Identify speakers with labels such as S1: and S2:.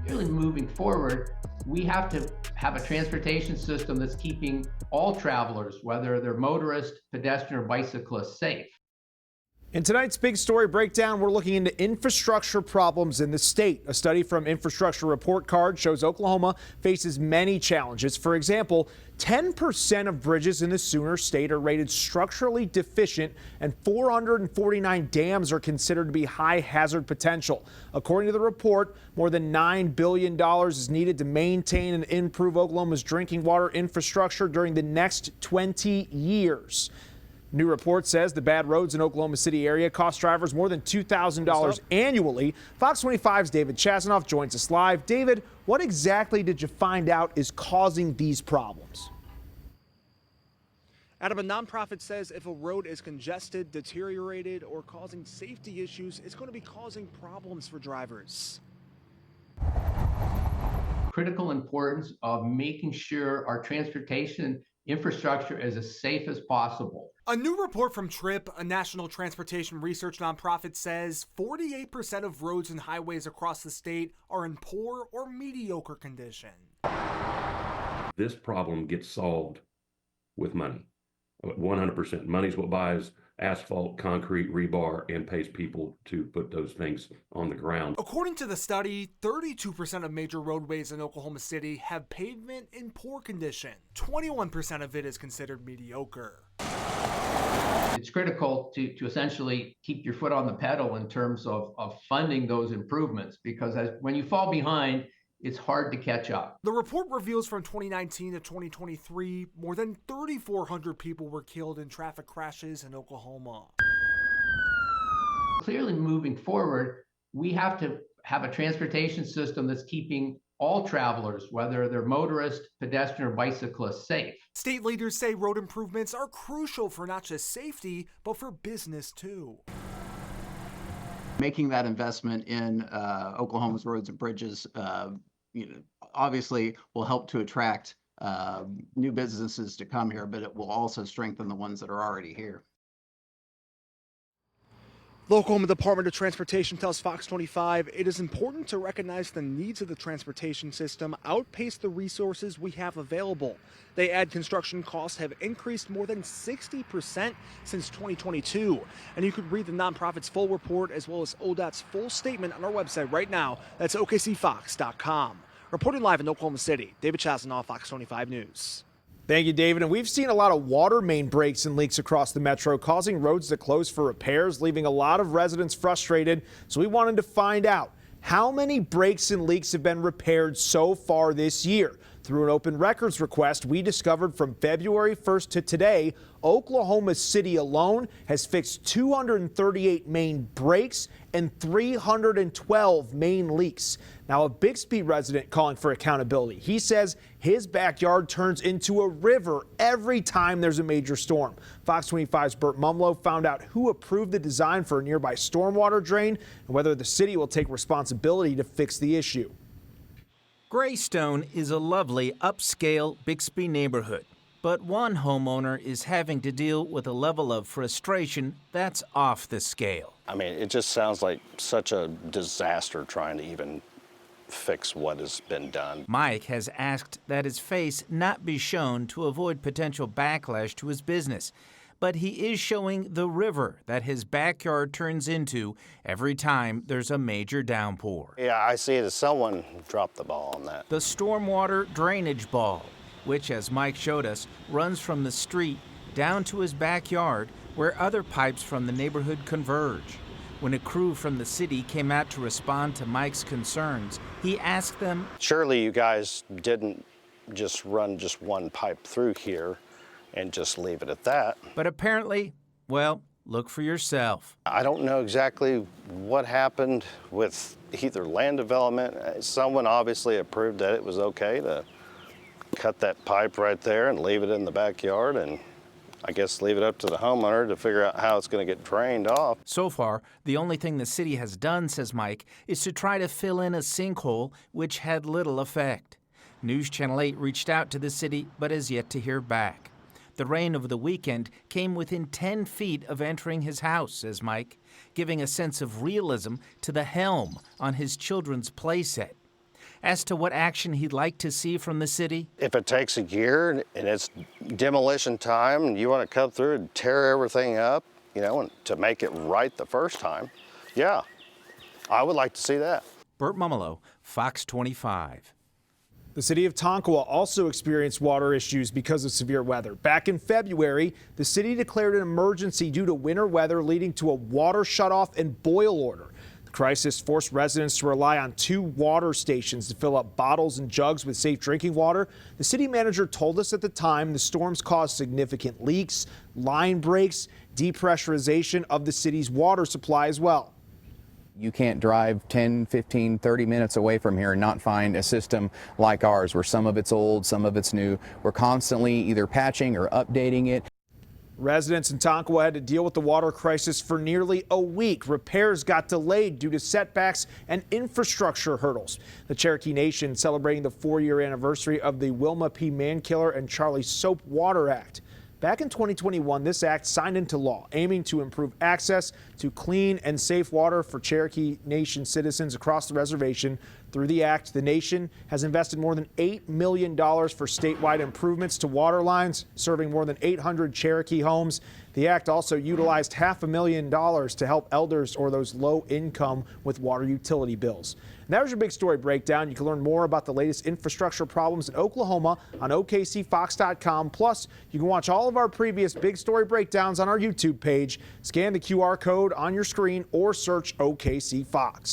S1: Really moving forward, we have to have a transportation system that's keeping all travelers, whether they're motorists, pedestrian, or bicyclists, safe.
S2: In tonight's Big Story Breakdown, we're looking into infrastructure problems in the state. A study from Infrastructure Report Card shows Oklahoma faces many challenges. For example, 10% of bridges in the Sooner State are rated structurally deficient, and 449 dams are considered to be high hazard potential. According to the report, more than $9 billion is needed to maintain and improve Oklahoma's drinking water infrastructure during the next 20 years. New report says the bad roads in Oklahoma City area cost drivers more than $2,000 annually. Fox 25's David Chasanoff joins us live. David, what exactly did you find out is causing these problems?
S3: Adam, a nonprofit says if a road is congested, deteriorated, or causing safety issues, it's going to be causing problems for drivers.
S1: Critical importance of making sure our transportation infrastructure is as safe as possible.
S3: A new report from TRIP, a national transportation research nonprofit, says 48% of roads and highways across the state are in poor or mediocre condition.
S4: This problem gets solved with money. 100%. Money's what buys asphalt, concrete, rebar, and pays people to put those things on the ground.
S3: According to the study, 32% of major roadways in Oklahoma City have pavement in poor condition. 21% of it is considered mediocre.
S1: It's critical to essentially keep your foot on the pedal in terms of funding those improvements, because when you fall behind, it's hard to catch up.
S3: The report reveals from 2019 to 2023, more than 3,400 people were killed in traffic crashes in Oklahoma.
S1: Clearly moving forward, we have to have a transportation system that's keeping all travelers, whether they're motorists, pedestrian, or bicyclists, safe.
S3: State leaders say road improvements are crucial for not just safety, but for business too.
S5: Making that investment in Oklahoma's roads and bridges, obviously will help to attract new businesses to come here, but it will also strengthen the ones that are already here.
S3: The Oklahoma Department of Transportation tells Fox 25 it is important to recognize the needs of the transportation system outpace the resources we have available. They add construction costs have increased more than 60% since 2022. And you could read the nonprofit's full report as well as ODOT's full statement on our website right now. That's okcfox.com. Reporting live in Oklahoma City, David Chasanoff, Fox 25 News.
S2: Thank you, David. And we've seen a lot of water main breaks and leaks across the metro, causing roads to close for repairs, leaving a lot of residents frustrated. So we wanted to find out how many breaks and leaks have been repaired so far this year. Through an open records request, we discovered from February 1st to today, Oklahoma City alone has fixed 238 main breaks and 312 main leaks. Now, a Bixby resident calling for accountability. He says his backyard turns into a river every time there's a major storm. Fox 25's Burt Mumlow found out who approved the design for a nearby stormwater drain and whether the city will take responsibility to fix the issue.
S6: Greystone is a lovely, upscale Bixby neighborhood, but one homeowner is having to deal with a level of frustration that's off the scale.
S7: I mean, it just sounds like such a disaster trying to even fix what has been done.
S6: Mike has asked that his face not be shown to avoid potential backlash to his business, but he is showing the river that his backyard turns into every time there's a major downpour.
S7: Yeah, I see it as someone dropped the ball on that.
S6: The stormwater drainage ball, which, as Mike showed us, runs from the street down to his backyard where other pipes from the neighborhood converge. When a crew from the city came out to respond to Mike's concerns, he asked them,
S7: surely you guys didn't just run just one pipe through here and just leave it at that.
S6: But apparently, well, look for yourself.
S7: I don't know exactly what happened with either land development. Someone obviously approved that it was okay to cut that pipe right there and leave it in the backyard, and I guess leave it up to the homeowner to figure out how it's going to get drained off.
S6: So far, the only thing the city has done, says Mike, is to try to fill in a sinkhole, which had little effect. News Channel 8 reached out to the city, but has yet to hear back. The rain over the weekend came within 10 feet of entering his house, says Mike, giving a sense of realism to the helm on his children's playset. as to what action he'd like to see from the city.
S7: If it takes a year and it's demolition time and you want to come through and tear everything up, you know, and to make it right the first time, yeah, I would like to see that.
S6: Burt Mumolo, Fox 25.
S2: The city of Tonkawa also experienced water issues because of severe weather. Back in February, the city declared an emergency due to winter weather, leading to a water shutoff and boil order. The crisis forced residents to rely on 2 water stations to fill up bottles and jugs with safe drinking water. The city manager told us at the time the storms caused significant leaks, line breaks, depressurization of the city's water supply as well.
S8: You can't drive 10, 15, 30 minutes away from here and not find a system like ours, where some of it's old, some of it's new. We're constantly either patching or updating it.
S2: Residents in Tonkawa had to deal with the water crisis for nearly a week. Repairs got delayed due to setbacks and infrastructure hurdles. The Cherokee Nation celebrating the 4-year anniversary of the Wilma P. Mankiller and Charlie Soap Water Act. Back in 2021, this act signed into law, aiming to improve access to clean and safe water for Cherokee Nation citizens across the reservation. Through the act, the nation has invested more than $8 million for statewide improvements to water lines, serving more than 800 Cherokee homes. The act also utilized $500,000 to help elders or those low income with water utility bills. And that was your big story breakdown. You can learn more about the latest infrastructure problems in Oklahoma on OKCFox.com. Plus, you can watch all of our previous big story breakdowns on our YouTube page. Scan the QR code on your screen or search OKC Fox.